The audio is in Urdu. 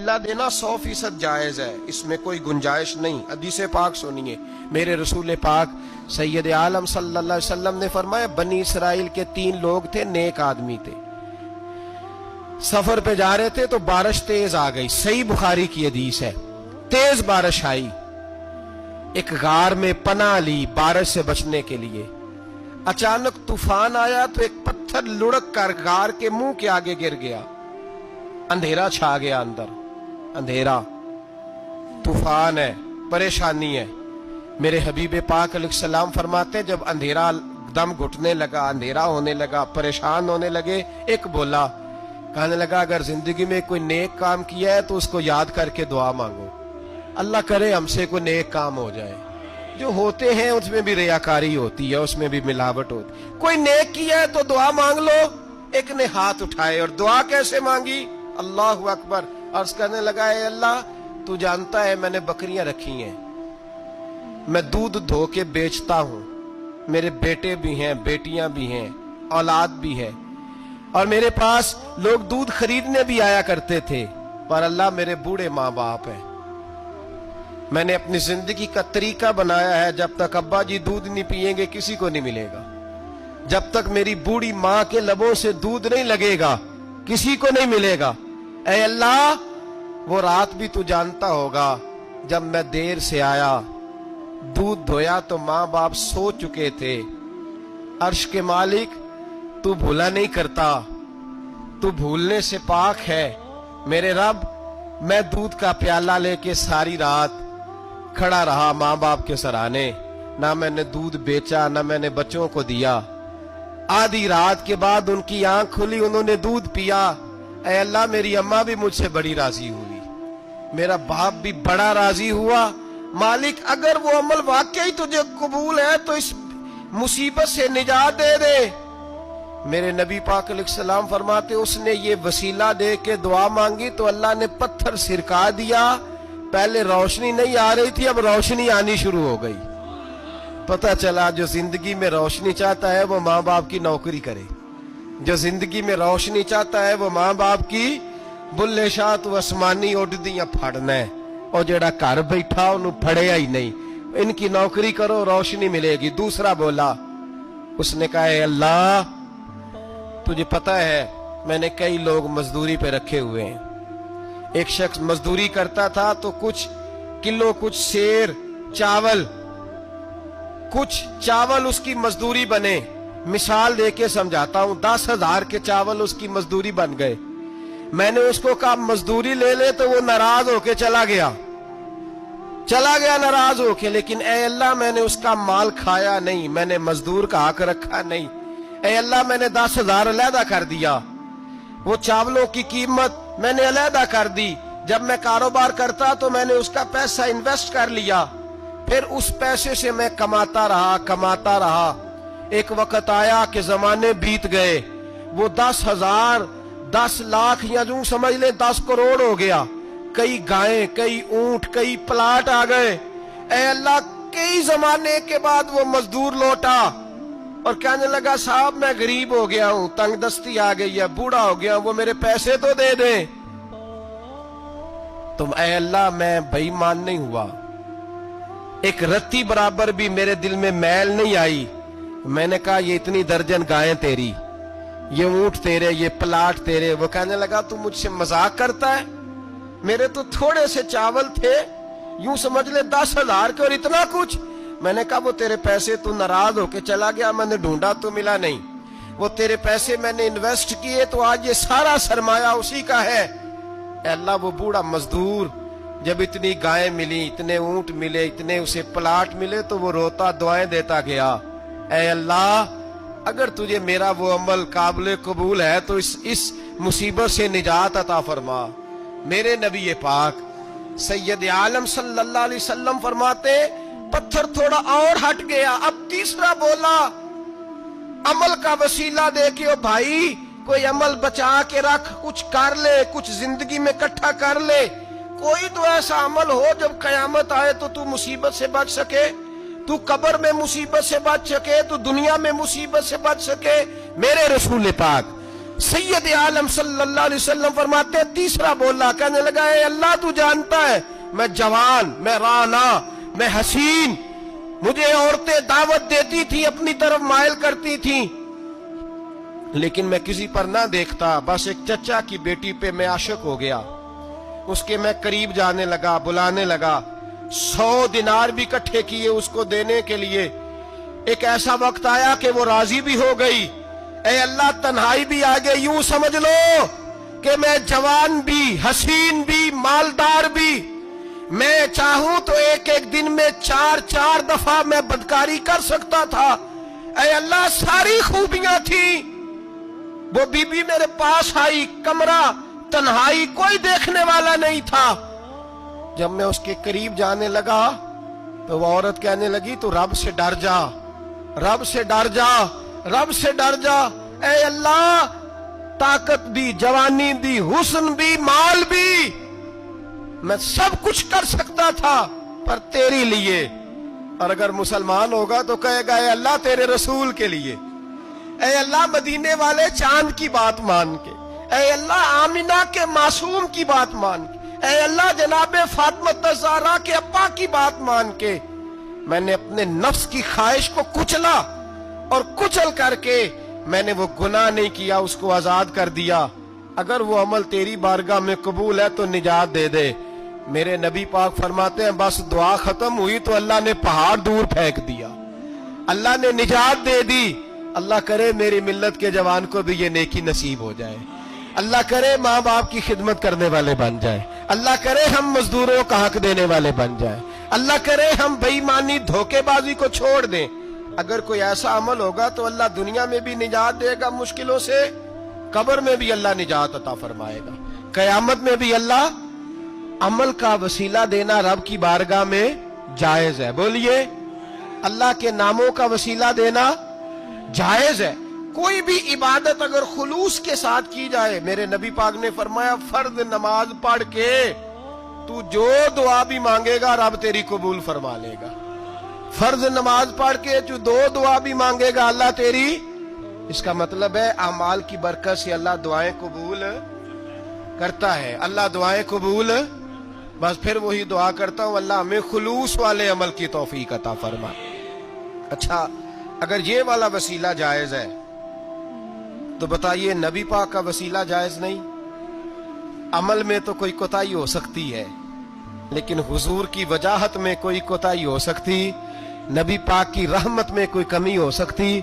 وسیلہ دینا 100% جائز ہے، اس میں کوئی گنجائش نہیں۔ حدیث پاک سنیے، میرے رسول پاک سید عالم صلی اللہ علیہ وسلم نے فرمایا بنی اسرائیل کے 3 لوگ تھے، نیک آدمی تھے، سفر پہ جا رہے تھے تو بارش تیز آ گئی، صحیح بخاری کی حدیث ہے، تیز بارش آئی، ایک غار میں پناہ لی بارش سے بچنے کے لیے۔ اچانک طوفان آیا تو ایک پتھر لڑک کر غار کے منہ کے آگے گر گیا، اندھیرا چھا گیا، اندر اندھیرا، طوفان ہے، پریشانی ہے۔ میرے حبیب پاک علیہ السلام فرماتے جب اندھیرا دم گھٹنے لگا، اندھیرا ہونے لگا، پریشان ہونے لگے، ایک بولا، کہنے لگا اگر زندگی میں کوئی نیک کام کیا ہے تو اس کو یاد کر کے دعا مانگو، اللہ کرے ہم سے کوئی نیک کام ہو جائے۔ جو ہوتے ہیں اس میں بھی ریاکاری ہوتی ہے، اس میں بھی ملاوٹ ہوتی، کوئی نیک کیا ہے تو دعا مانگ لو۔ ایک نے ہاتھ اٹھائے اور دعا کیسے مانگی؟ اللہ اکبر، عرض کرنے لگا اے اللہ تو جانتا ہے میں نے بکریاں رکھی ہیں، میں دودھ دھو کے بیچتا ہوں، میرے بیٹے بھی ہیں، بیٹیاں بھی ہیں، اولاد بھی ہے، اور میرے پاس لوگ دودھ خریدنے بھی آیا کرتے تھے، پر اللہ میرے بوڑھے ماں باپ ہیں، میں نے اپنی زندگی کا طریقہ بنایا ہے جب تک ابا جی دودھ نہیں پئیں گے کسی کو نہیں ملے گا، جب تک میری بوڑھی ماں کے لبوں سے دودھ نہیں لگے گا کسی کو نہیں ملے گا۔ اے اللہ وہ رات بھی تو جانتا ہوگا جب میں دیر سے آیا، دودھ دھویا تو ماں باپ سو چکے تھے، عرش کے مالک تو بھولا نہیں کرتا، تو بھولنے سے پاک ہے، میرے رب میں دودھ کا پیالہ لے کے ساری رات کھڑا رہا ماں باپ کے سرانے، نہ میں نے دودھ بیچا نہ میں نے بچوں کو دیا، آدھی رات کے بعد ان کی آنکھ کھلی، انہوں نے دودھ پیا، اے اللہ میری اماں بھی مجھ سے بڑی راضی ہوئی، میرا باپ بھی بڑا راضی ہوا، مالک اگر وہ عمل واقعی تجھے قبول ہے تو اس مصیبت سے نجات دے دے۔ میرے نبی پاک علیہ السلام فرماتے اس نے یہ وسیلہ دے کے دعا مانگی تو اللہ نے پتھر سرکا دیا، پہلے روشنی نہیں آ رہی تھی اب روشنی آنی شروع ہو گئی۔ پتہ چلا جو زندگی میں روشنی چاہتا ہے وہ ماں باپ کی نوکری کرے، جو زندگی میں روشنی چاہتا ہے وہ ماں باپ کی بلے شاہ تو آسمانی اڈدیاں پھڑنا ہے، اور جڑا گھر بیٹھا انہوں پھڑیا ہی نہیں، ان کی نوکری کرو روشنی ملے گی۔ دوسرا بولا، اس نے کہا اے اللہ تجھے پتہ ہے میں نے کئی لوگ مزدوری پہ رکھے ہوئے ہیں، ایک شخص مزدوری کرتا تھا تو کچھ کلو کچھ سیر چاول اس کی مزدوری بنے، مثال دے کے سمجھاتا ہوں، 10,000 کے چاول اس کی مزدوری بن گئے، میں نے اس کو کہا مزدوری لے لے تو وہ ناراض ہو کے چلا گیا ناراض ہو کے، لیکن اے اللہ میں نے اس کا مال کھایا نہیں، میں نے مزدور کا حق رکھا نہیں، اے اللہ میں نے 10,000 علیحدہ کر دیا، وہ چاولوں کی قیمت میں نے علیحدہ کر دی، جب میں کاروبار کرتا تو میں نے اس کا پیسہ انویسٹ کر لیا، پھر اس پیسے سے میں کماتا رہا، ایک وقت آیا کہ زمانے بیت گئے، وہ 10,000 10 لاکھ یا یوں سمجھ لیں 10 کروڑ ہو گیا، کئی گائیں، کئی اونٹ، کئی پلاٹ آ گئے، اے اللہ کئی زمانے کے بعد وہ مزدور لوٹا اور کہنے لگا صاحب میں غریب ہو گیا ہوں، تنگ دستی آ گئی ہے، بوڑھا ہو گیا ہوں، وہ میرے پیسے تو دے دیں۔ تم اے اللہ میں بے ایمان نہیں ہوا، ایک رتی برابر بھی میرے دل میں میل نہیں آئی، میں نے کہا یہ اتنی درجن گائیں تیری، یہ اونٹ تیرے، یہ پلاٹ تیرے، وہ کہنے لگا تو مجھ سے مذاق کرتا ہے، میرے تو تھوڑے سے چاول تھے، یوں سمجھ لے 10,000 کے اور اتنا کچھ، میں نے کہا وہ تیرے پیسے تو ناراض ہو کے چلا گیا، میں نے ڈھونڈا تو ملا نہیں، وہ تیرے پیسے میں نے انویسٹ کیے تو آج یہ سارا سرمایہ اسی کا ہے۔ اے اللہ وہ بوڑھا مزدور جب اتنی گائیں ملی، اتنے اونٹ ملے، اتنے اسے پلاٹ ملے تو وہ روتا دعائیں دیتا گیا، اے اللہ اگر تجھے میرا وہ عمل قابل قبول ہے تو اس مصیبت سے نجات عطا فرما۔ میرے نبی پاک سید عالم صلی اللہ علیہ وسلم فرماتے پتھر تھوڑا اور ہٹ گیا، اب تیسرا بولا عمل کا وسیلہ دے کے، او بھائی کوئی عمل بچا کے رکھ، کچھ کر لے، کچھ زندگی میں اکٹھا کر لے، کوئی تو ایسا عمل ہو جب قیامت آئے تو تو مصیبت سے بچ سکے، تو قبر میں مصیبت سے بچ سکے، تو دنیا میں مصیبت سے بچ سکے۔ میرے رسول پاک سید عالم صلی اللہ علیہ وسلم فرماتے ہیں تیسرا بولا، کہنے لگا اے اللہ تو جانتا ہے میں جوان، میں رانا، میں حسین، مجھے عورتیں دعوت دیتی تھی، اپنی طرف مائل کرتی تھیں، لیکن میں کسی پر نہ دیکھتا، بس ایک چچا کی بیٹی پہ میں عاشق ہو گیا، اس کے میں قریب جانے لگا، بلانے لگا، 100 دینار بھی اکٹھے کیے اس کو دینے کے لیے۔ ایک ایسا وقت آیا کہ وہ راضی بھی ہو گئی، اے اللہ تنہائی بھی آگے، یوں سمجھ لو کہ میں جوان بھی، حسین بھی، مالدار بھی، میں چاہوں تو ایک ایک دن میں 4 دفعہ میں بدکاری کر سکتا تھا، اے اللہ ساری خوبیاں تھیں، وہ بی بی میرے پاس آئی، کمرہ، تنہائی، کوئی دیکھنے والا نہیں تھا۔ جب میں اس کے قریب جانے لگا تو وہ عورت کہنے لگی تو رب سے ڈر جا، رب سے ڈر جا، رب سے ڈر جا، اے اللہ طاقت بھی، جوانی بھی، حسن بھی، مال بھی، میں سب کچھ کر سکتا تھا پر تیری لیے، اور اگر مسلمان ہوگا تو کہے گا اے اللہ تیرے رسول کے لیے، اے اللہ مدینے والے چاند کی بات مان کے، اے اللہ آمنہ کے معصوم کی بات مان کے، اے اللہ جناب فاطمہ الزہرا کے ابا کی بات مان کے، میں نے اپنے نفس کی خواہش کو کچلا، اور کچل کر کے میں نے وہ گناہ نہیں کیا، اس کو آزاد کر دیا۔ اگر وہ عمل تیری بارگاہ میں قبول ہے تو نجات دے دے۔ میرے نبی پاک فرماتے ہیں بس دعا ختم ہوئی تو اللہ نے پہاڑ دور پھینک دیا، اللہ نے نجات دے دی۔ اللہ کرے میری ملت کے جوان کو بھی یہ نیکی نصیب ہو جائے، اللہ کرے ماں باپ کی خدمت کرنے والے بن جائیں، اللہ کرے ہم مزدوروں کا حق دینے والے بن جائیں، اللہ کرے ہم بے ایمانی، دھوکے بازی کو چھوڑ دیں۔ اگر کوئی ایسا عمل ہوگا تو اللہ دنیا میں بھی نجات دے گا مشکلوں سے، قبر میں بھی اللہ نجات عطا فرمائے گا، قیامت میں بھی اللہ۔ عمل کا وسیلہ دینا رب کی بارگاہ میں جائز ہے، بولیے، اللہ کے ناموں کا وسیلہ دینا جائز ہے۔ کوئی بھی عبادت اگر خلوص کے ساتھ کی جائے، میرے نبی پاک نے فرمایا فرض نماز پڑھ کے تو جو دعا بھی مانگے گا رب تیری قبول فرما لے گا، فرض نماز پڑھ کے جو دعا بھی مانگے گا اللہ تیری، اس کا مطلب ہے اعمال کی برکت سے اللہ دعائیں قبول کرتا ہے، اللہ دعائیں قبول، بس پھر وہی دعا کرتا ہوں اللہ ہمیں خلوص والے عمل کی توفیق عطا فرما۔ اچھا اگر یہ والا وسیلہ جائز ہے تو بتائیے نبی پاک کا وسیلہ جائز نہیں؟ عمل میں تو کوئی کوتاہی ہو سکتی ہے لیکن حضور کی وجاہت میں کوئی کوتاہی ہو سکتی، نبی پاک کی رحمت میں کوئی کمی ہو سکتی؟